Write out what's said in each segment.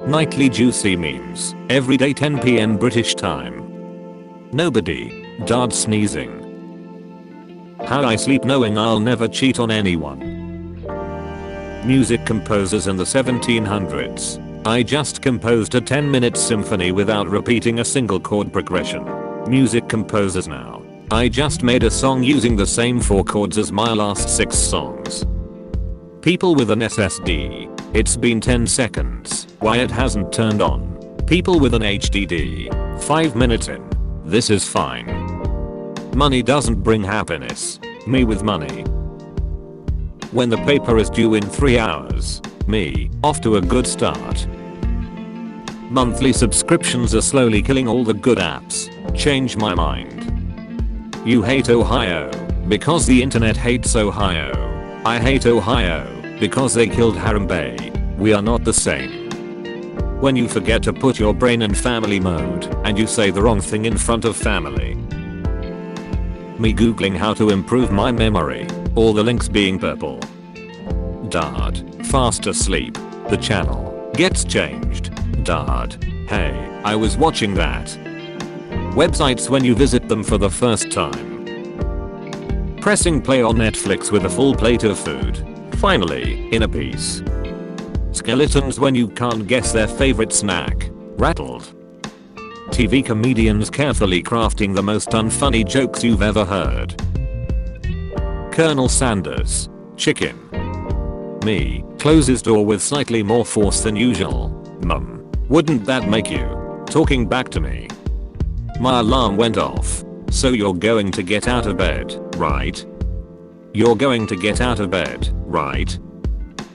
Nightly juicy memes. Every day 10 p.m. British time. Nobody. Dad sneezing. How I sleep knowing I'll never cheat on anyone. Music composers in the 1700s. I just composed a 10-minute symphony without repeating a single chord progression. Music composers now. I just made a song using the same 4 chords as my last 6 songs. People with an SSD. It's been 10 seconds. Why it hasn't turned on? People with an HDD. 5 minutes in. This is fine. Money doesn't bring happiness. Me with money. When the paper is due in 3 hours. Me, off to a good start. Monthly subscriptions are slowly killing all the good apps. Change my mind. You hate Ohio because the internet hates Ohio. I hate Ohio because they killed Harambe. We are not the same. When you forget to put your brain in family mode and you say the wrong thing in front of family. Me googling how to improve my memory. All the links being purple. Dad, fast asleep. The channel gets changed. Dad, hey, I was watching that. Websites when you visit them for the first time. Pressing play on Netflix with a full plate of food. Finally, in a piece. Skeletons when you can't guess their favorite snack. Rattled. TV comedians carefully crafting the most unfunny jokes you've ever heard. Colonel Sanders. Chicken. Me, closes door with slightly more force than usual. Mum, wouldn't that make you talking back to me? My alarm went off. So you're going to get out of bed, right? You're going to get out of bed, right?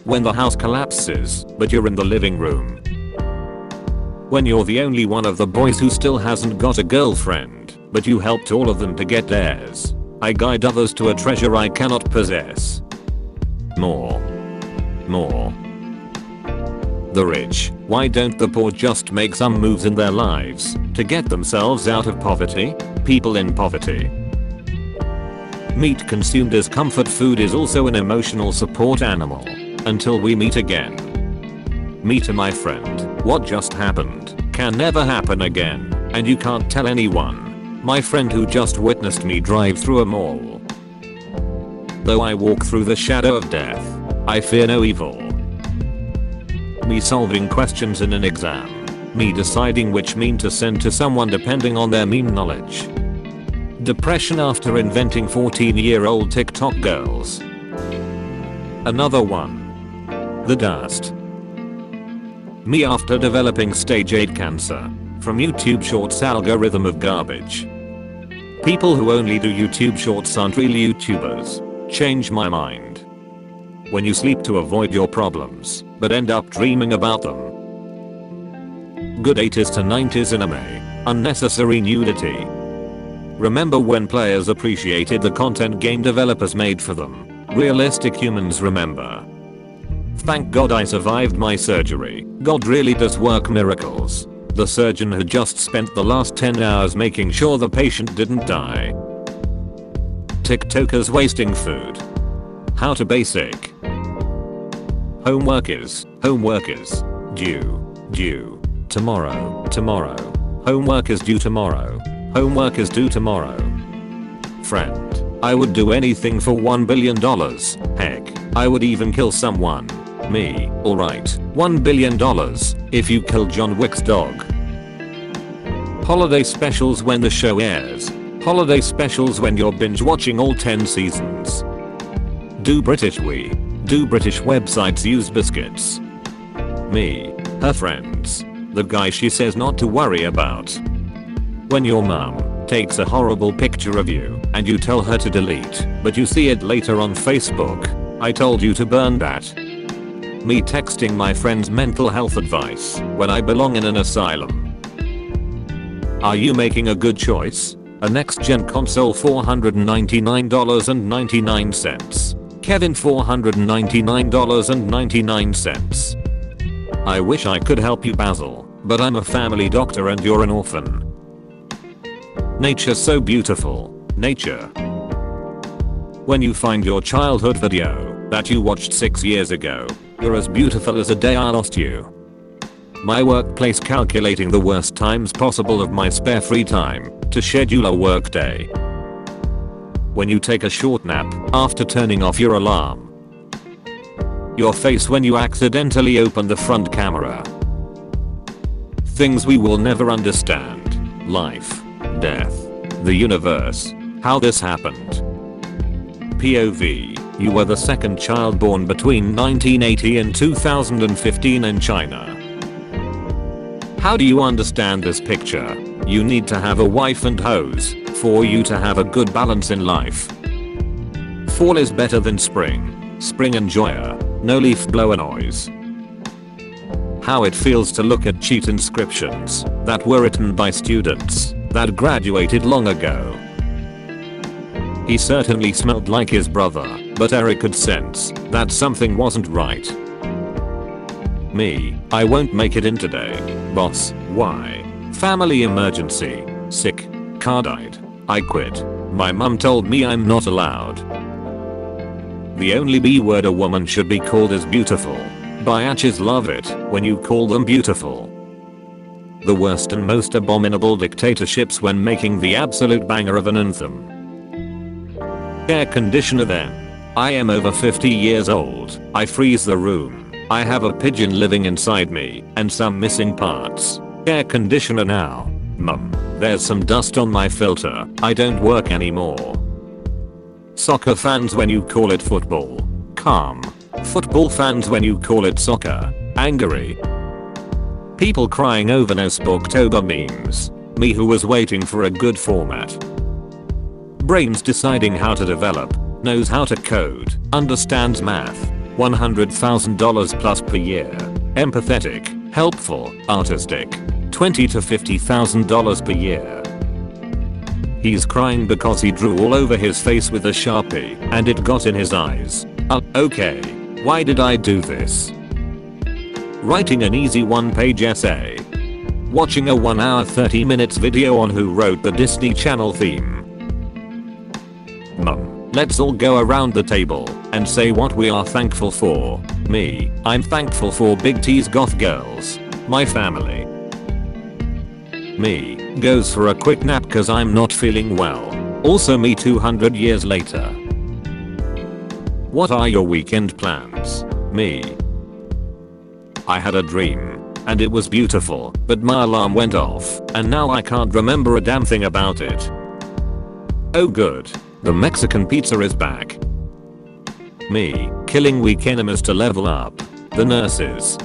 When the house collapses, but you're in the living room. When you're the only one of the boys who still hasn't got a girlfriend, but you helped all of them to get theirs. I guide others to a treasure I cannot possess. More. The rich, why don't the poor just make some moves in their lives to get themselves out of poverty? People in poverty. Meat consumed as comfort food is also an emotional support animal. Until we meet again. Me to my friend, what just happened can never happen again, and you can't tell anyone. My friend who just witnessed me drive through a mall. Though I walk through the shadow of death, I fear no evil. Me solving questions in an exam. Me deciding which meme to send to someone depending on their meme knowledge. Depression after inventing 14-year-old TikTok girls. Another one. The dust. Me after developing stage 8 cancer. From YouTube Shorts algorithm of garbage. People who only do YouTube Shorts aren't really YouTubers. Change my mind. When you sleep to avoid your problems, but end up dreaming about them. Good 80s to 90s anime. Unnecessary nudity. Remember when players appreciated the content game developers made for them. Realistic humans remember. Thank God I survived my surgery. God really does work miracles. The surgeon had just spent the last 10 hours making sure the patient didn't die. TikTokers wasting food. How to basic. Homework is due tomorrow. Homework is due tomorrow. Homework is due tomorrow. Friend, I would do anything for $1 billion. Heck, I would even kill someone. Me, alright, $1 billion if you kill John Wick's dog. Holiday specials when the show airs. Holiday specials when you're binge watching all 10 seasons. Do British websites use biscuits? Me, her friends. The guy she says not to worry about. When your mum takes a horrible picture of you and you tell her to delete, but you see it later on Facebook. I told you to burn that. Me texting my friends mental health advice when I belong in an asylum. Are you making a good choice? A next-gen console $499.99. Kevin $499.99. I wish I could help you Basil, but I'm a family doctor and you're an orphan. Nature so beautiful. Nature. When you find your childhood video that you watched 6 years ago, you're as beautiful as a day I lost you. My workplace calculating the worst times possible of my spare free time to schedule a work day. When you take a short nap after turning off your alarm. Your face when you accidentally open the front camera. Things we will never understand. Life, death, the universe, how this happened. POV, you were the second child born between 1980 and 2015 in China. How do you understand this picture? You need to have a wife and hose for you to have a good balance in life. Fall is better than spring. Spring enjoyer, no leaf blower noise. How it feels to look at cheat inscriptions that were written by students that graduated long ago. He certainly smelled like his brother, but Eric could sense that something wasn't right. Me, I won't make it in today. Boss, why? Family emergency. Sick. Car died. I quit. My mum told me I'm not allowed. The only B word a woman should be called is beautiful. Biatches love it when you call them beautiful. The worst and most abominable dictatorships when making the absolute banger of an anthem. Air conditioner then. I am over 50 years old. I freeze the room. I have a pigeon living inside me and some missing parts. Air conditioner now. Mum, there's some dust on my filter. I don't work anymore. Soccer fans when you call it football. Calm. Football fans when you call it soccer. Angry. People crying over no Spooktober memes. Me who was waiting for a good format. Brains deciding how to develop. Knows how to code. Understands math. $100,000 plus per year. Empathetic. Helpful. Artistic. $20,000 to $50,000 per year. He's crying because he drew all over his face with a Sharpie and it got in his eyes. Okay. Why did I do this? Writing an easy one-page essay. Watching a 1 hour 30 minutes video on who wrote the Disney Channel theme. Mum, let's all go around the table and say what we are thankful for. Me, I'm thankful for Big T's goth girls. My family. Me, goes for a quick nap cause I'm not feeling well. Also me 200 years later. What are your weekend plans? Me. I had a dream. And it was beautiful, but my alarm went off, and now I can't remember a damn thing about it. Oh good. The Mexican pizza is back. Me, killing weak enemies to level up. The nurses.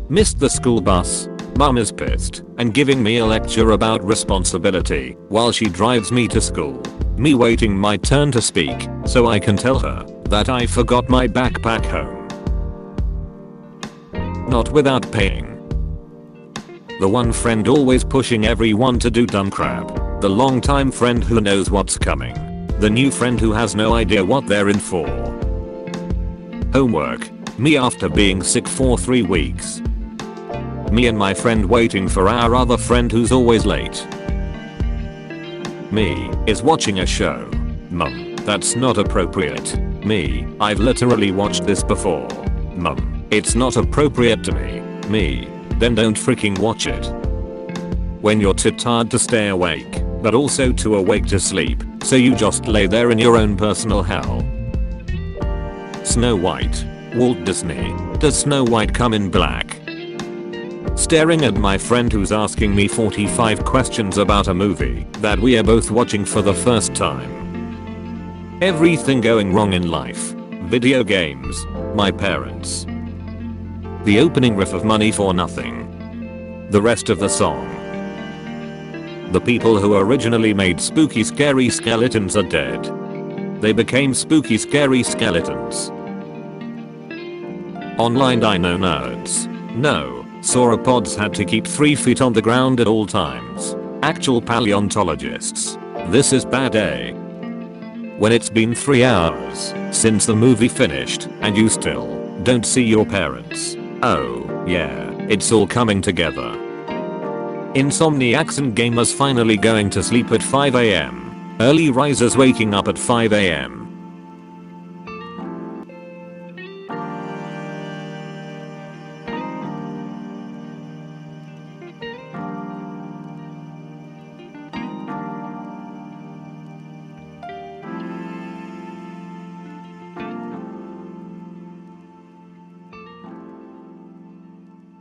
Missed the school bus. Mum is pissed and giving me a lecture about responsibility while she drives me to school. Me waiting my turn to speak so I can tell her that I forgot my backpack home. Not without paying. The one friend always pushing everyone to do dumb crap. The long-time friend who knows what's coming. The new friend who has no idea what they're in for. Homework. Me after being sick for 3 weeks. Me and my friend waiting for our other friend who's always late. Me is watching a show. Mum, that's not appropriate. Me, I've literally watched this before. Mum, it's not appropriate to me. Me, then don't freaking watch it. When you're too tired to stay awake, but also too awake to sleep, so you just lay there in your own personal hell. Snow White. Walt Disney. Does Snow White come in black? Staring at my friend who's asking me 45 questions about a movie that we are both watching for the first time. Everything going wrong in life. Video games. My parents. The opening riff of Money for Nothing. The rest of the song. The people who originally made spooky scary skeletons are dead. They became spooky scary skeletons. Online dino nerds. No. Sauropods had to keep 3 feet on the ground at all times. Actual paleontologists. This is bad day. When it's been 3 hours since the movie finished and you still don't see your parents. Oh, yeah, it's all coming together. Insomniacs and gamers finally going to sleep at 5 am. Early risers waking up at 5 am.